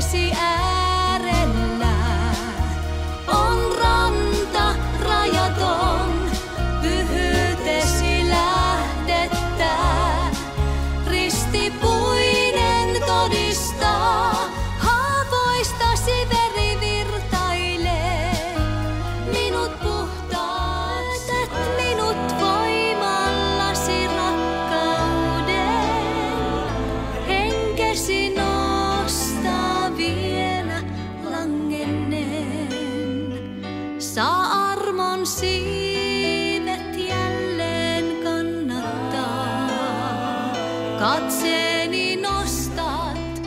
vesi äärellä on ranta rajaton, pyhytesi lähdettä. Ristipuinen todistaa, haavoistasi veri virtailee. Minut puhtaatat, minut voimallasi rakkauden. Henkesi nostaa vielä langenneen. Saa armon siivet jälleen kannattaa. Katseeni nostat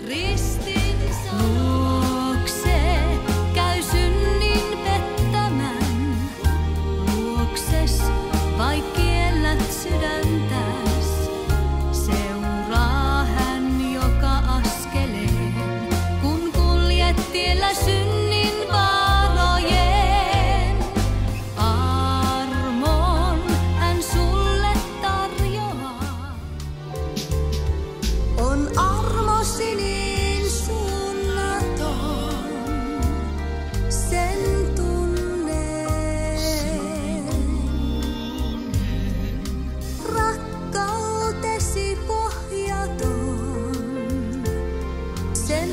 ristinsä luokse, käy synnin pettämän luokses, vaik kiellät sydäntäs. Seuraa hän joka askeleen, kun kuljet tiellä synnin vaarojen. Armon hän sulle tarjoaa. On armosi niin suunnaton, sen tunnen. Rakkautesi pohjaton, sen